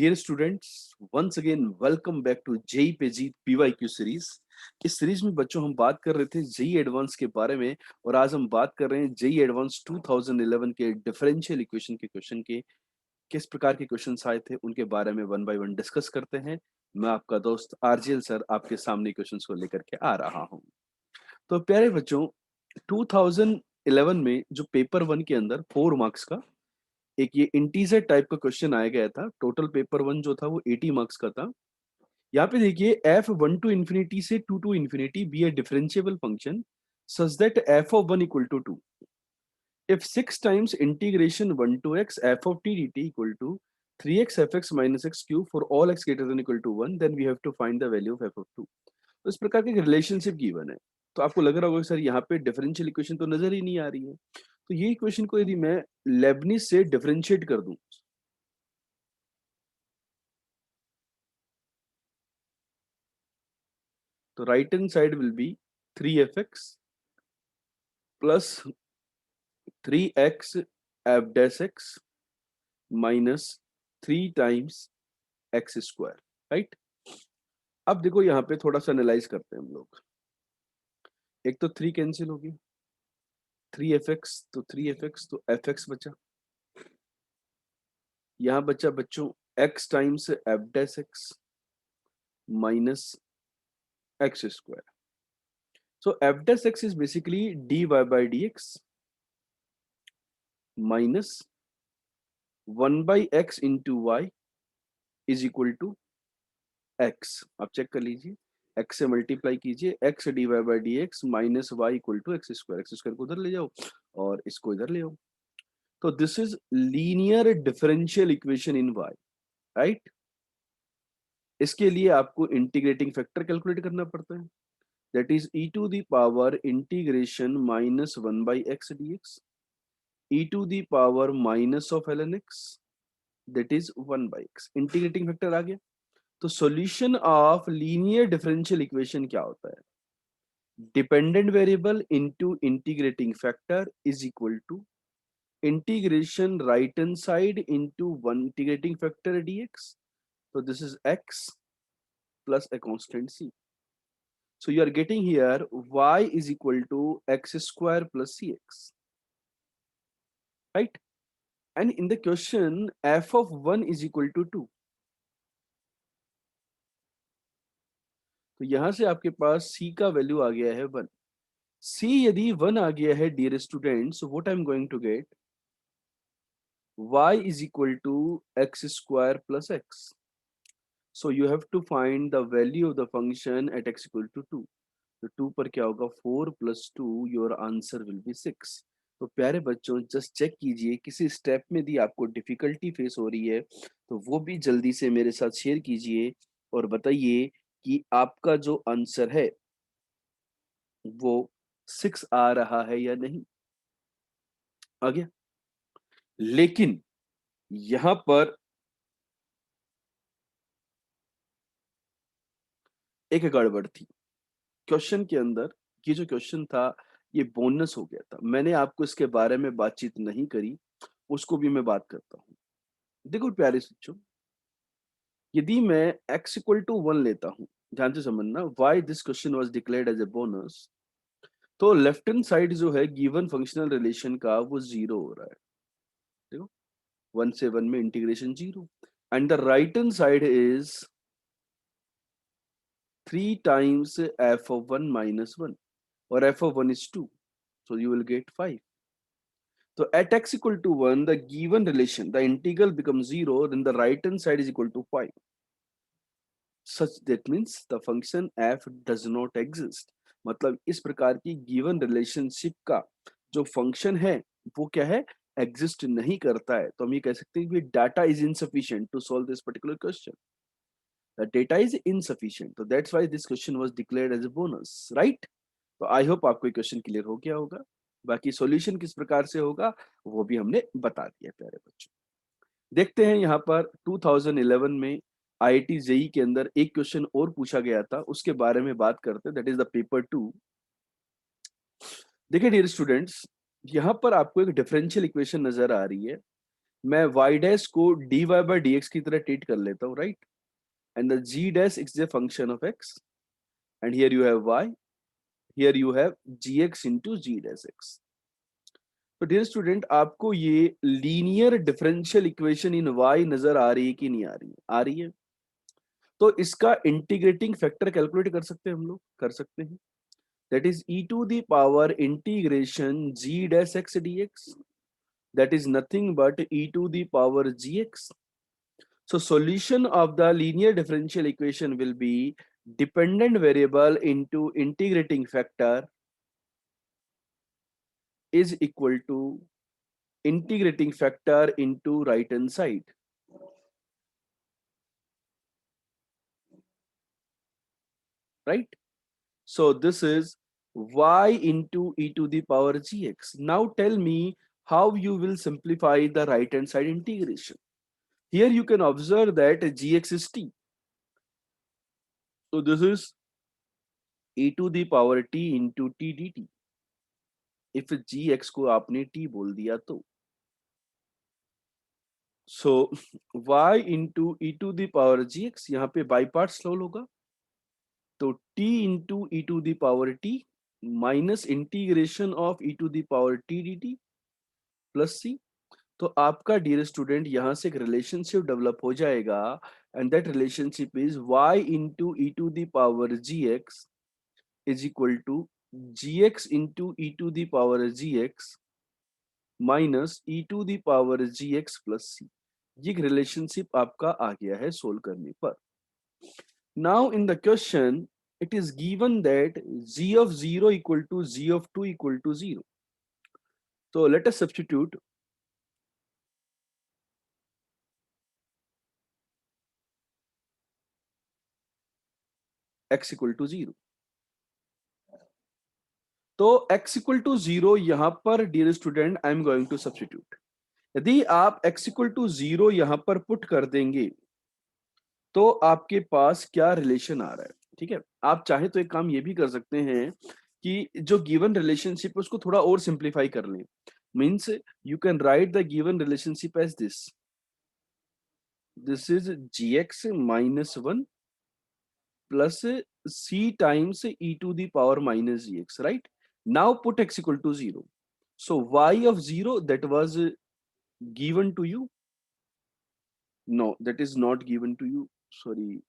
Dear students, once again welcome back to JEE पे जीत PYQ series. इस series में बच्चों हम बात कर रहे थे जेई एडवांस के बारे में और आज हम बात कर रहे हैं जेई एडवांस 2011 के डिफरेंशियल इक्वेशन के क्वेश्चन के किस प्रकार के क्वेश्चंस आए थे उनके बारे में वन बाय वन डिस्कस करते हैं। मैं आपका दोस्त आरजीएल सर आपके सामने क्वेश्चंस को लेकर के आ रहा हूँ। तो प्यारे बच्चों 2011 में जो पेपर वन के अंदर 4 मार्क्स का एक ये इंटीजर टाइप का क्वेश्चन आया गया था। टोटल पेपर वन जो था वो 80 मार्क्स का था। यहाँ पे देखिए एफ वन टू इन्फिनिटी से to infinity be a differentiable function such that f of one equal to two if six times integration one to x f of t d t equal to three x f x minus x cube for all x greater than equal to one then we have to find the value of f of two. तो इस प्रकार की relationship given है। तो आपको लग रहा होगा सर यहाँ पे डिफरेंशियल इक्वेशन तो नजर ही नहीं आ रही है। तो ये इक्वेशन को यदि मैं लेबनिज से डिफरेंशिएट कर दूं तो right hand side will be 3fx plus 3x F dash x minus 3 times x square. Right. अब देखो यहाँ पे थोड़ा सा एनालाइज करते हैं हम लोग। एक तो 3 कैंसिल होगी, 3fx तो 3fx तो fx बचा। यहाँ बचा बच्चों x times f dash x minus x square. So f dash x is basically dy by d x minus 1 by x into y is equal to x. आप check कर लीजिए, x से multiply कीजिए, x divide by d x minus y equal to x square को उधर ले जाओ और इसको इधर ले आओ। तो this is linear differential equation in y. Right. इसके लिए आपको इंटीग्रेटिंग फैक्टर कैलकुलेट करना पड़ता है, that is e to the power integration minus one by x d x e to the power minus of l n x that is one by x. Integrating factor आ गया। तो solution of linear differential equation क्या होता है? Dependent variable into integrating factor is equal to integration right hand side into one integrating factor dx। so this is x plus a constant c, so you are getting here y is equal to x square plus cx, right? And in the question f of 1 is equal to 2, तो यहां से आपके पास c का value आ गया है 1। c यदि 1 आ गया है dear student, so what I'm going to get y is equal to x square plus x, so you have to find the value of the function at x equal to 2। तो 2 पर क्या होगा 4 plus 2, your answer will be 6। तो प्यारे बच्चों just check कीजिए, किसी step में यदि आपको डिफिकल्टी फेस हो रही है तो वो भी जल्दी से मेरे साथ शेयर कीजिए और बताइए कि आपका जो आंसर है वो 6 आ रहा है या नहीं। आ गया। लेकिन यहां पर एक गड़बड़ थी क्वेश्चन के अंदर। ये जो क्वेश्चन था ये बोनस हो गया था, मैंने आपको इसके बारे में बातचीत नहीं करी, उसको भी मैं बात करता हूँ। देखो प्यारे बच्चों, यदि मैं x इक्वल टू 1 लेता हूं, ध्यान से समझना why this question was declared as a bonus. तो लेफ्ट हैंड साइड जो है गिवन फंक्शनल रिलेशन का वो जीरो हो रहा है। देखो 1 से 1 में integration zero and the right hand side is 3 times F of 1 minus 1 और F of 1 is 2, so you will get 5। So at x equal to 1 the given relation the integral becomes 0, then the right hand side is equal to 5, such that means the function f does not exist। मतलब इस प्रकार की given relationship का जो function है वो क्या है, एग्जिस्ट नहीं करता है। तो हम ये कह सकते हैं कि data is insufficient to solve this particular question, the data is insufficient, तो that's why this question was declared as a bonus. Right. तो आई होप आपको ये क्वेश्चन क्लियर हो गया होगा। बाकी सॉल्यूशन किस प्रकार से होगा वो भी हमने बता दिया प्यारे बच्चों। देखते हैं यहाँ पर 2011 में आईआईटी जेई के अंदर एक क्वेश्चन और पूछा गया था, उसके बारे में बात करते हैं, दैट इज द पेपर 2। देखिए डियर स्टूडेंट्स, यहाँ पर आपको एक डिफरेंशियल इक्वेशन नजर आ रही है मैं y डैश को dy by dx की तरह ट्रीट कर लेता हूँ, right, and the g dash is the function of x, and here you have y, here you have gx into g dash x. तो डियर स्टूडेंट, आपको ये linear differential equation इन y नजर आ रही है कि नहीं आ रही है? आ रही है. तो इसका इंटीग्रेटिंग फैक्टर कैलकुलेट कर सकते हैं हम लोग, कर सकते हैं. That is e to the power integration g dash x dx, that is nothing but e to the power gx. So solution of the linear differential equation will be dependent variable into integrating factor is equal to integrating factor into right hand side, right? So this is y into e to the power gx. Now tell me how you will simplify the right hand side integration. Here you can observe that gx is t. So this is e to the power t into t dt. If gx को आपने t बोल दिया तो so y into e to the power gx, यहाँ पे by part solve होगा, तो t into e to the power t minus integration of e to the power t dt plus c. तो आपका डियर स्टूडेंट यहाँ से एक relationship develop हो जाएगा, and that relationship is y into e to the power gx is equal to gx into e to the power gx minus e to the power gx plus c. ये relationship आपका आ गया है solve करने पर. Now in the question it is given that g of 0 equal to g of 2 equal to 0. So let us substitute x equal to 0. तो x equal to 0 यहां पर dear student I am going to substitute. यदि आप x equal to 0 यहां पर put कर देंगे तो आपके पास क्या रिलेशन आ रहा है. ठीक है, आप चाहे तो एक काम ये भी कर सकते हैं कि जो गिवन रिलेशनशिप है उसको थोड़ा और सिंप्लीफाई कर लें. Means you can write the given relationship as this. This is gx minus 1 plus c times e to the power minus gx, right? Now put x equal to 0. So y of 0 that was given to you. No, that is not given to you. Sorry.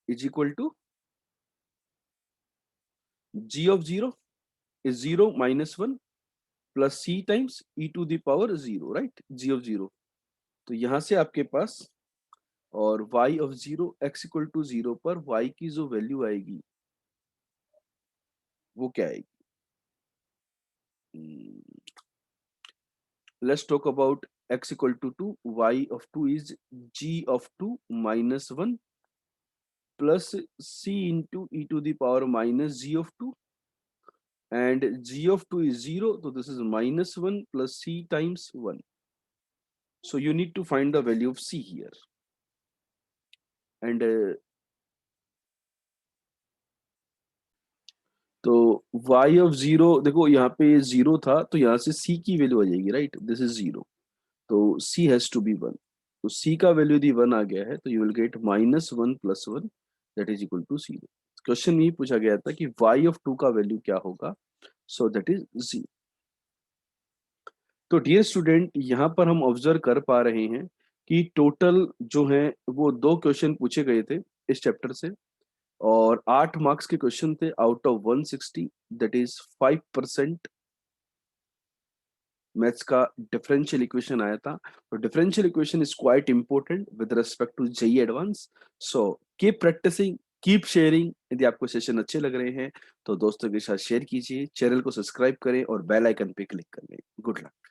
Is equal to g of 0 is 0 minus 1 plus c times e to the power 0, right? g of 0. तो यहां से आपके पास और y of 0 x equal to 0 पर y की जो value आएगी वो क्या आएगी? Let's talk about x equal to 2. Y of 2 is g of 2 minus 1 plus c into e to the power minus g of 2, and g of 2 is 0, so this is minus 1 plus c times 1. So you need to find the value of c here, and तो y of 0 देखो यहाँ पे 0 था तो यहाँ से c की value आ जाएगी, राइट? दिस इज 0, तो c हैज टू बी 1. तो c का वैल्यू यदि 1 आ गया है तो you will get minus 1 plus 1 that is equal to 0. Question में ये पूछा गया था कि y ऑफ 2 का वैल्यू क्या होगा, सो दैट इज 0. तो डियर स्टूडेंट, यहाँ पर हम ऑब्जर्व कर पा रहे हैं कि टोटल जो है वो 2 क्वेश्चन पूछे गए थे इस चैप्टर से, और 8 मार्क्स के क्वेश्चन थे out of 160, that is 5%. Maths का डिफरेंशियल इक्वेशन आया था. तो differential equation is quite important with respect to JEE advance. So keep practising, keep sharing. यदि आपको सेशन अच्छे लग रहे हैं तो दोस्तों के साथ शेयर कीजिए, चैनल को सब्सक्राइब करें और बेल आइकन पे क्लिक कर लें. Good luck.